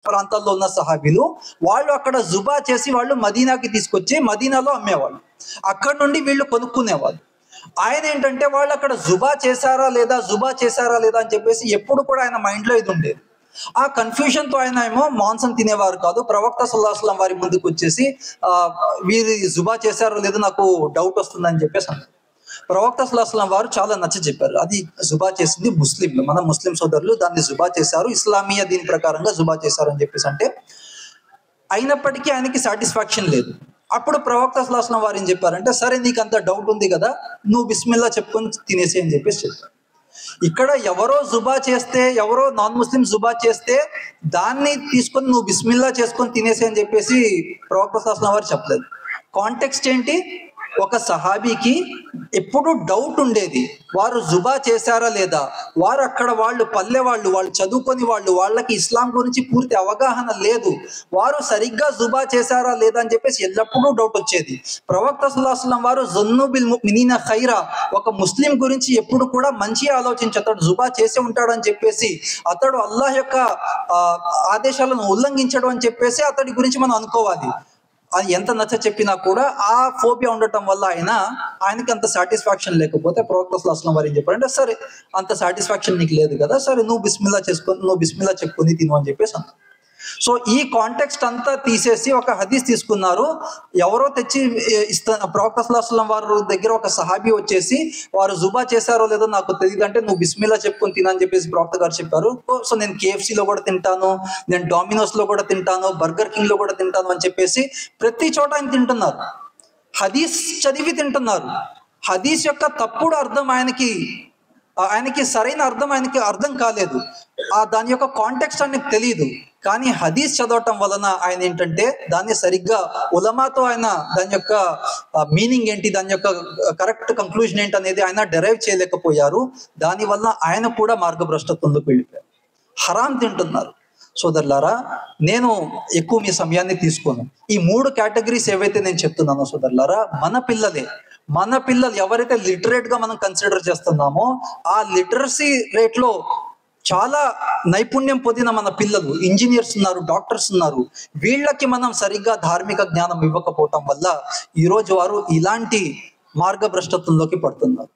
ప్రాంతాల్లో ఉన్న సహాబీలు, వాళ్ళు అక్కడ జుబా చేసి వాళ్ళు మదీనాకి తీసుకొచ్చి మదీనాలో అమ్మేవాళ్ళు. అక్కడ నుండి వీళ్ళు కొనుక్కునేవాళ్ళు. ఆయన ఏంటంటే వాళ్ళు అక్కడ జుబా చేశారా లేదా అని చెప్పేసి ఎప్పుడు కూడా ఆయన మైండ్లో ఇది ఉండేది. ఆ కన్ఫ్యూజన్తో ఆయన ఏమో మాంసం తినేవారు కాదు. ప్రవక్త సల్లల్లాహు అలైహి వసల్లం వారి ముందుకు వచ్చేసి వీరు జుబా చేశారో లేదో నాకు డౌట్ వస్తుందని చెప్పేసి అన్నారు. ప్రవక్త సల్లల్లాహు అలైహి వసల్లం వారు చాలా నచ్చ చెప్పారు, అది జుబా చేసింది ముస్లింలు, మన ముస్లిం సోదరులు దాన్ని జుబా చేశారు, ఇస్లామీయ దీని ప్రకారంగా జుబా చేశారు అని చెప్పేసి అంటే, అయినప్పటికీ ఆయనకి సాటిస్ఫాక్షన్ లేదు. అప్పుడు ప్రవక్త సల్లల్లాహు అలైహి వసల్లం వారు ఏం చెప్పారంటే, సరే నీకు అంత డౌట్ ఉంది కదా, నువ్వు బిస్మిల్లా చెప్పుకొని తినేసి అని చెప్పేసి చెప్పారు. ఇక్కడ ఎవరో జుబా చేస్తే, ఎవరో నాన్ ముస్లిం జుబా చేస్తే దాన్ని తీసుకొని నువ్వు బిస్మిల్లా చేసుకొని తినేసి అని చెప్పేసి ప్రవక్త సల్లల్లాహు అలైహి వసల్లం వారు చెప్పలేదు. కాంటెక్స్ట్ ఏంటి? ఒక సహాబీకి ఎప్పుడు డౌట్ ఉండేది, వారు జుబా చేశారా లేదా, వారు అక్కడ వాళ్ళు పల్లె వాళ్ళు చదువుకొని వాళ్ళకి ఇస్లాం గురించి పూర్తి అవగాహన లేదు, వారు సరిగ్గా జుబా చేశారా లేదా అని చెప్పేసి ఎల్లప్పుడూ డౌట్ వచ్చేది. ప్రవక్త సల్లల్లాహు అలైహి వసల్లం వారు జన్ను బిల్ ముమినీన ఖైరా, ఒక ముస్లిం గురించి ఎప్పుడు కూడా మంచి ఆలోచించి అతడు జుబా చేసి ఉంటాడని చెప్పేసి, అతడు అల్లాహ్ యొక్క ఆదేశాలను ఉల్లంఘించడం అని చెప్పేసి అతడి గురించి మనం అనుకోవాలి. అది ఎంత నచ్చ చెప్పినా కూడా ఆ ఫోబియా ఉండటం వల్ల ఆయనకి అంత సాటిస్ఫాక్షన్ లేకపోతే ప్రవక్త సల్లల్లాహు అలైహి వసల్లం వారు ఏం చెప్పారంటే, సరే అంత సాటిస్ఫాక్షన్ నీకు లేదు కదా, సరే నువ్వు బిస్మిల్లా చెప్పుకొని తిను అని చెప్పేసి అన్నారు. సో ఈ కాంటెక్స్ట్ అంతా తీసేసి ఒక హదీస్ తీసుకున్నారు. ఎవరో తెచ్చి ప్రవక్త సల్లల్లాహు అలైహి వసల్లం వారి దగ్గర ఒక సహాబీ వచ్చేసి, వారు జుబా చేశారో లేదో నాకు తెలియదు అంటే నువ్వు బిస్మిల్లా చెప్పుకొని తినని చెప్పేసి ప్రవక్త గారు చెప్పారు. సో నేను KFCలో కూడా తింటాను, నేను డామినోస్లో కూడా తింటాను, బర్గర్ కింగ్లో కూడా తింటాను అని చెప్పేసి ప్రతి చోట ఆయన తింటున్నారు. హదీస్ చదివి తింటున్నారు. హదీస్ యొక్క తప్పుడు అర్థం ఆయనకి సరైన ఆయనకి అర్థం కాలేదు. దాని యొక్క కాంటెక్స్ట్ ఆయనకి తెలియదు. కానీ హదీస్ చదవటం వలన ఆయన ఏంటంటే దాన్ని సరిగ్గా ఉలమాతో ఆయన దాని యొక్క మీనింగ్ ఏంటి, దాని యొక్క కరెక్ట్ కంక్లూజన్ ఏంటి అనేది ఆయన డెరైవ్ చేయలేకపోయారు. దానివల్ల ఆయన కూడా మార్గభ్రష్టత్వంలోకి వెళ్ళిపోయారు. హరాం తింటున్నారు. సోదరులారా, నేను ఎక్కువ మీ సమయాన్ని తీసుకోను. ఈ 3 కేటగిరీస్ ఏవైతే నేను చెప్తున్నానో సోదరులారా, మన పిల్లలు ఎవరైతే లిటరేట్ గా మనం కన్సిడర్ చేస్తున్నామో, ఆ లిటరసీ రేట్ లో చాలా నైపుణ్యం పొందిన మన పిల్లలు, ఇంజనీర్స్ ఉన్నారు, డాక్టర్స్ ఉన్నారు, వీళ్ళకి మనం సరిగ్గా ధార్మిక జ్ఞానం ఇవ్వకపోవటం వల్ల ఈరోజు వారు ఇలాంటి మార్గభ్రష్టత్వంలోకి పడుతున్నారు.